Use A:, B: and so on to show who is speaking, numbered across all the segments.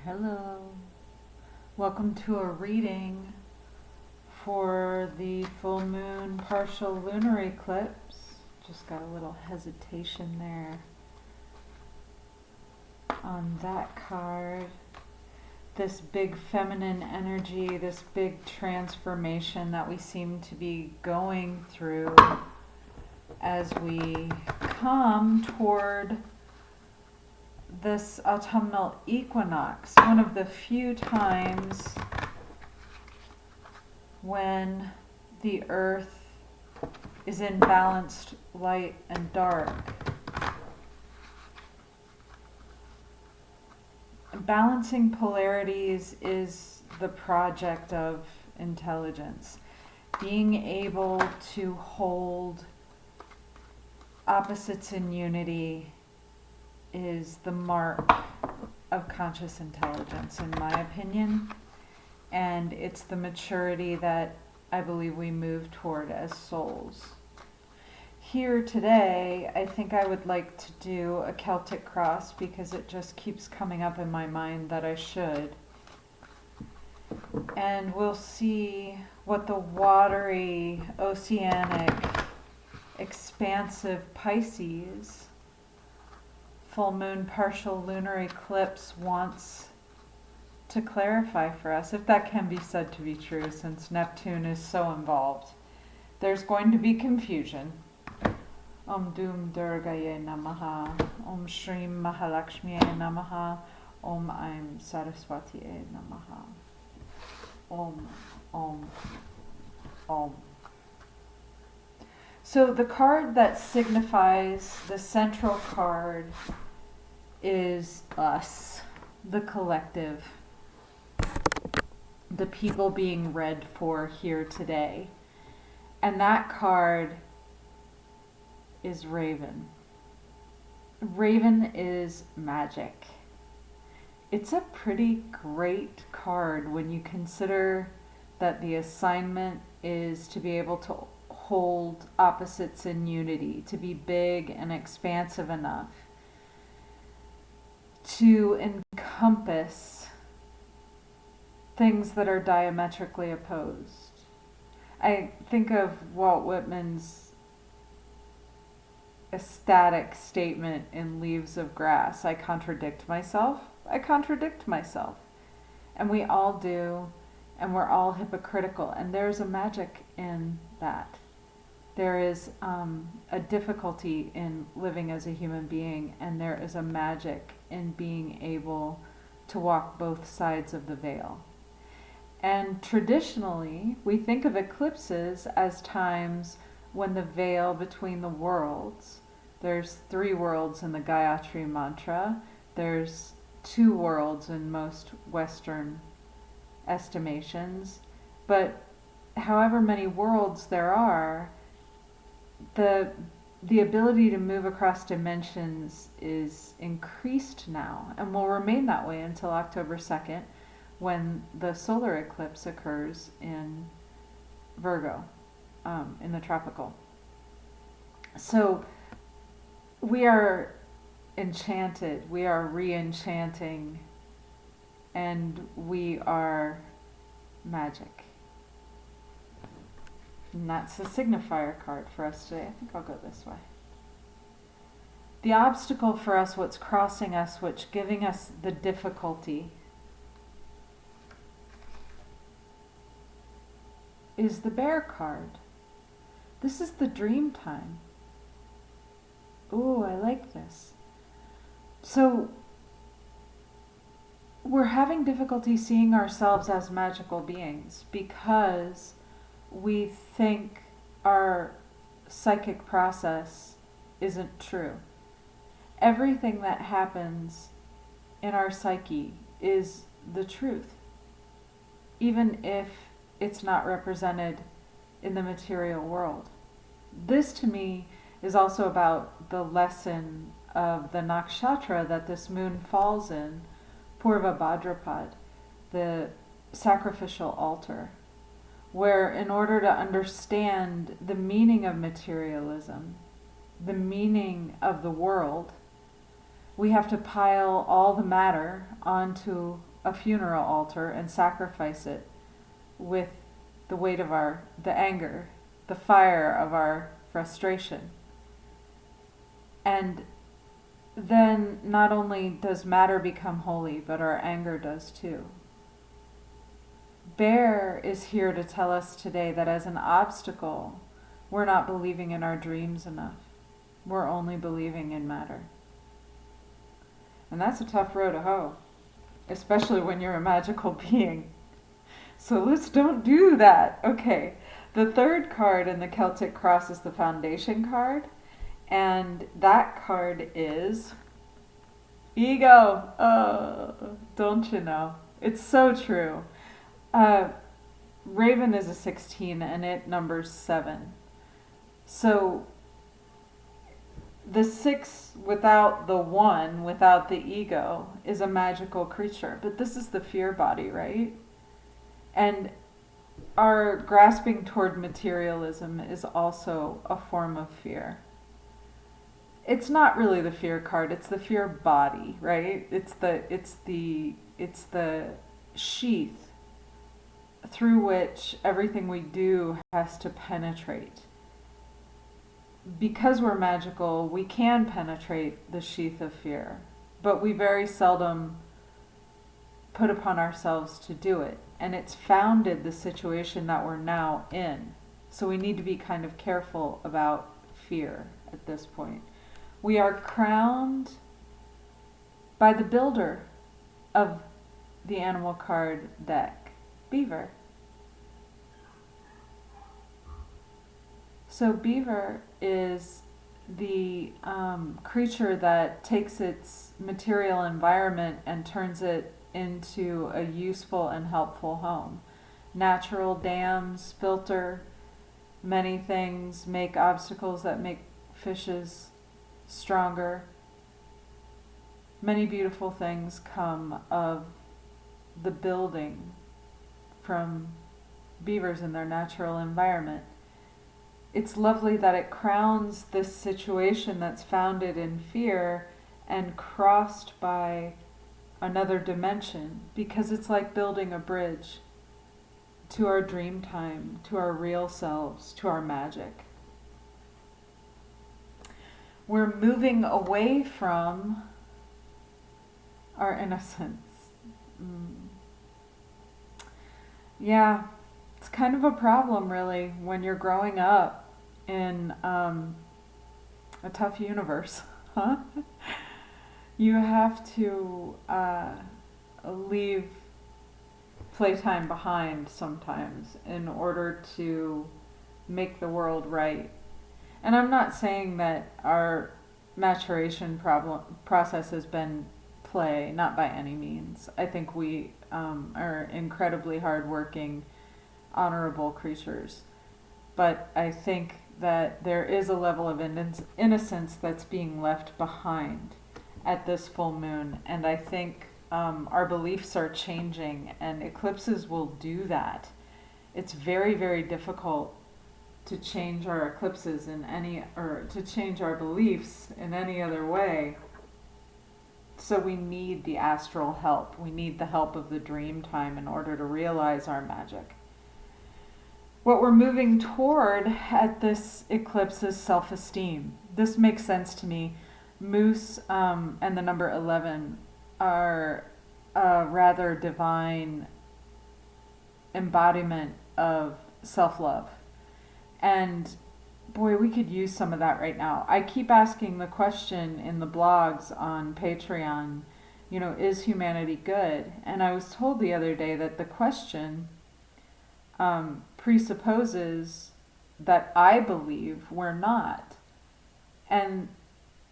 A: Hello. Welcome to a reading for the full moon partial lunar eclipse. Just got a little hesitation there on that card. This big feminine energy, this big transformation that we seem to be going through as we come toward this autumnal equinox, one of the few times when the earth is in balanced light and dark. Balancing polarities is the project of intelligence. Being able to hold opposites in unity is the mark of conscious intelligence, in my opinion, and it's the maturity that I believe we move toward as souls. Here today, I think I would like to do a Celtic cross because it just keeps coming up in my mind that I should. And we'll see what the watery, oceanic, expansive Pisces full moon partial lunar eclipse wants to clarify for us, if that can be said to be true, since Neptune is so involved. There's going to be confusion. Om Doom Durgaye Namaha, Om Shrim Mahalakshmiye Namaha, Om Aim Saraswatiye Namaha, Om, Om, Om. So the card that signifies the central card is us, the collective, the people being read for here today. And that card is Raven. Raven is magic. It's a pretty great card when you consider that the assignment is to be able to hold opposites in unity, to be big and expansive enough to encompass things that are diametrically opposed. I think of Walt Whitman's ecstatic statement in Leaves of Grass, I contradict myself. And we all do, and we're all hypocritical, and there's a magic in that. There is a difficulty in living as a human being, and there is a magic in being able to walk both sides of the veil. And traditionally, we think of eclipses as times when the veil between the worlds, there's 3 worlds in the Gayatri Mantra, there's 2 worlds in most Western estimations, but however many worlds there are, the ability to move across dimensions is increased now and will remain that way until October 2nd, when the solar eclipse occurs in Virgo, in the tropical. So we are enchanted, we are re-enchanting, and we are magic. And that's the signifier card for us today. I think I'll go this way. The obstacle for us, what's crossing us, what's giving us the difficulty, is the Bear card. This is the dream time. Ooh, I like this. So we're having difficulty seeing ourselves as magical beings because we think our psychic process isn't true. Everything that happens in our psyche is the truth, even if it's not represented in the material world. This to me is also about the lesson of the nakshatra that this moon falls in, Purva Bhadrapad, the sacrificial altar, where in order to understand the meaning of materialism, the meaning of the world, we have to pile all the matter onto a funeral altar and sacrifice it with the weight of the anger, the fire of our frustration. And then not only does matter become holy, but our anger does too. Bear is here to tell us today that as an obstacle, we're not believing in our dreams enough. We're only believing in matter. And that's a tough row to hoe, especially when you're a magical being. So let's don't do that. Okay, the third card in the Celtic Cross is the Foundation card. And that card is ego. Oh, don't you know? It's so true. Raven is a 16 and it numbers 7. So the 6 without the 1, without the ego, is a magical creature. But this is the fear body, right? And our grasping toward materialism is also a form of fear. It's not really the fear card, it's the fear body, right? It's the sheath through which everything we do has to penetrate. Because we're magical, we can penetrate the sheath of fear, but we very seldom put upon ourselves to do it. And it's founded the situation that we're now in. So we need to be kind of careful about fear at this point. We are crowned by the builder of the animal card deck, Beaver. So Beaver is the creature that takes its material environment and turns it into a useful and helpful home. Natural dams filter many things, make obstacles that make fishes stronger. Many beautiful things come of the building from beavers in their natural environment. It's lovely that it crowns this situation that's founded in fear and crossed by another dimension, because it's like building a bridge to our dream time, to our real selves, to our magic. We're moving away from our innocence. Yeah, it's kind of a problem, really, when you're growing up in a tough universe. Huh? You have to leave playtime behind sometimes in order to make the world right. And I'm not saying that our maturation process has been play, not by any means. I think we are incredibly hardworking, honorable creatures. But I think that there is a level of innocence that's being left behind at this full moon. And I think our beliefs are changing, and eclipses will do that. It's very, very difficult to change our eclipses or to change our beliefs in any other way. So we need the astral help. We need the help of the dream time in order to realize our magic. What we're moving toward at this eclipse is self-esteem. This makes sense to me. Moose and the number 11 are a rather divine embodiment of self-love. And boy, we could use some of that right now. I keep asking the question in the blogs on Patreon, is humanity good? And I was told the other day that the question presupposes that I believe we're not. And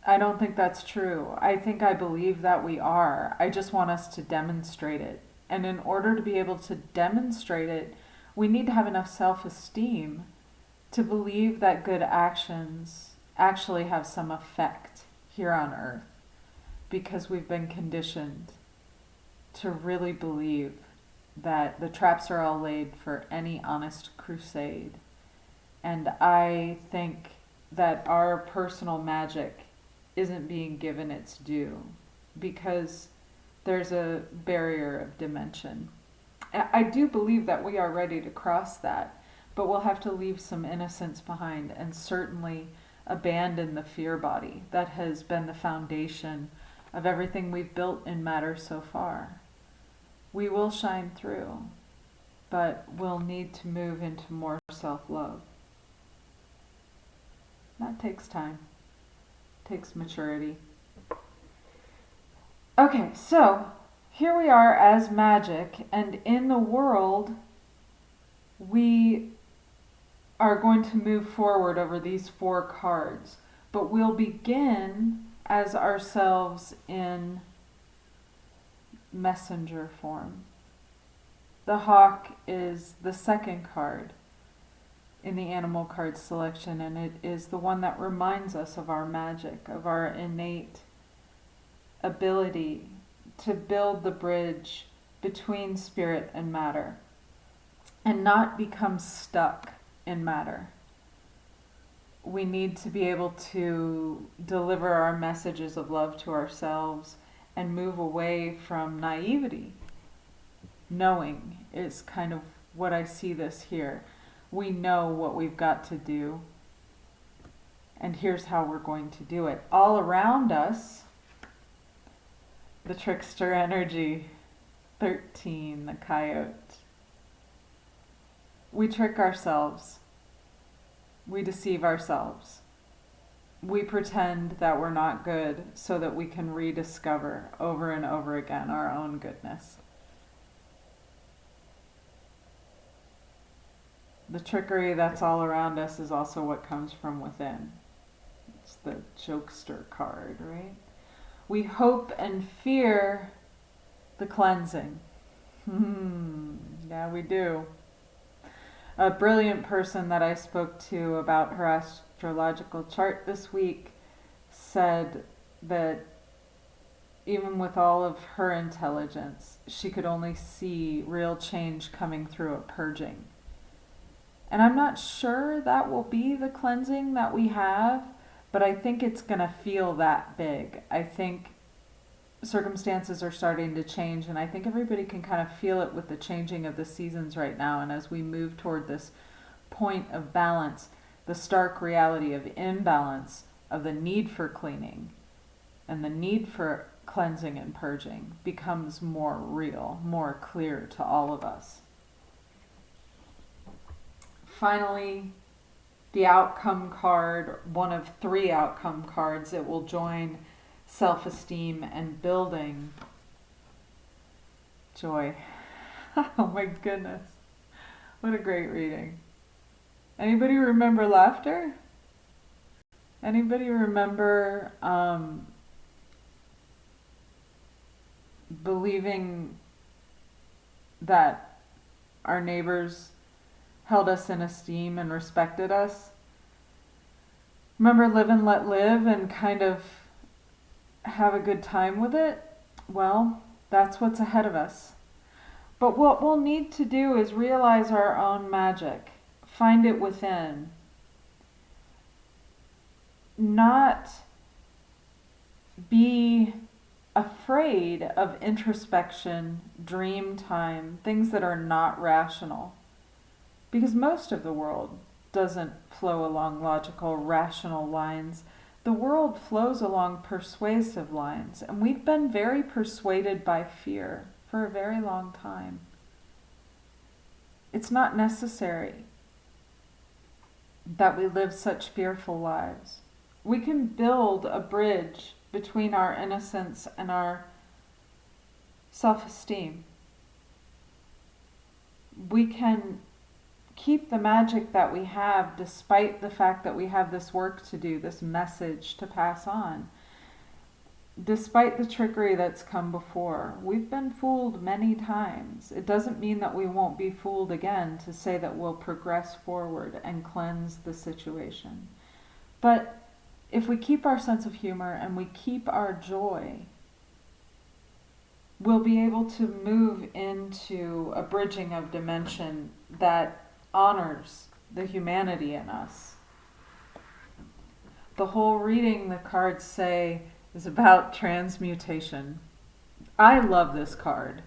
A: I don't think that's true. I think I believe that we are. I just want us to demonstrate it. And in order to be able to demonstrate it, we need to have enough self-esteem to believe that good actions actually have some effect here on earth, because we've been conditioned to really believe that the traps are all laid for any honest crusade. And I think that our personal magic isn't being given its due, because there's a barrier of dimension. I do believe that we are ready to cross that, but we'll have to leave some innocence behind and certainly abandon the fear body that has been the foundation of everything we've built in matter so far. We will shine through, but we'll need to move into more self-love. That takes time, takes maturity. Okay, so here we are as magic, and in the world, we are going to move forward over these 4 cards, but we'll begin as ourselves in messenger form. The hawk is the second card in the animal card selection, and it is the one that reminds us of our magic, of our innate ability to build the bridge between spirit and matter and not become stuck in matter. We need to be able to deliver our messages of love to ourselves and move away from naivety. Knowing is kind of what I see this here. We know what we've got to do, and here's how we're going to do it. All around us, the trickster energy, 13, the coyote. We trick ourselves. We deceive ourselves. We pretend that we're not good so that we can rediscover over and over again our own goodness. The trickery that's all around us is also what comes from within. It's the jokester card, right? We hope and fear the cleansing. Yeah, we do. A brilliant person that I spoke to about her astrological chart this week said that even with all of her intelligence, she could only see real change coming through a purging. And I'm not sure that will be the cleansing that we have, but I think it's going to feel that big. I think circumstances are starting to change, and I think everybody can kind of feel it with the changing of the seasons right now. And as we move toward this point of balance, the stark reality of imbalance, of the need for cleaning and the need for cleansing and purging becomes more real, more clear to all of us. Finally, the outcome card, one of 3 outcome cards, it will join self-esteem and building joy. Oh my goodness. What a great reading. Anybody remember laughter? Anybody remember believing that our neighbors held us in esteem and respected us? Remember live and let live and kind of have a good time with it? Well, that's what's ahead of us. But what we'll need to do is realize our own magic, find it within. Not be afraid of introspection, dream time, things that are not rational. Because most of the world doesn't flow along logical, rational lines. The world flows along persuasive lines, and we've been very persuaded by fear for a very long time. It's not necessary that we live such fearful lives. We can build a bridge between our innocence and our self-esteem. We can keep the magic that we have despite the fact that we have this work to do, this message to pass on. Despite the trickery that's come before, we've been fooled many times. It doesn't mean that we won't be fooled again to say that we'll progress forward and cleanse the situation. But if we keep our sense of humor and we keep our joy, we'll be able to move into a bridging of dimension that honors the humanity in us. The whole reading, the cards say, is about transmutation. I love this card.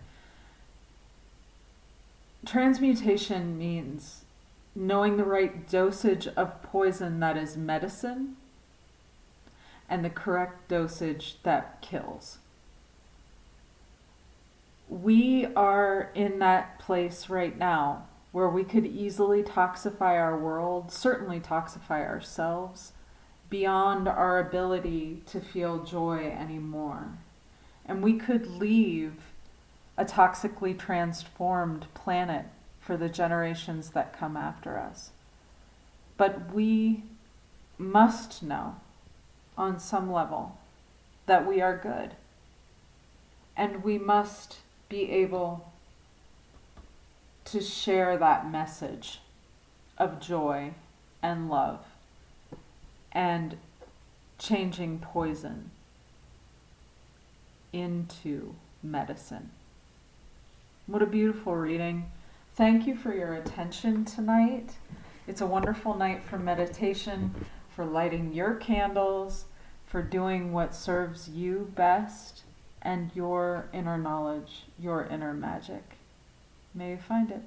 A: Transmutation means knowing the right dosage of poison that is medicine and the correct dosage that kills. We are in that place right now where we could easily toxify our world, certainly toxify ourselves, beyond our ability to feel joy anymore. And we could leave a toxically transformed planet for the generations that come after us. But we must know, on some level, that we are good. And we must be able to share that message of joy and love and changing poison into medicine. What a beautiful reading. Thank you for your attention tonight. It's a wonderful night for meditation, for lighting your candles, for doing what serves you best and your inner knowledge, your inner magic. May you find it.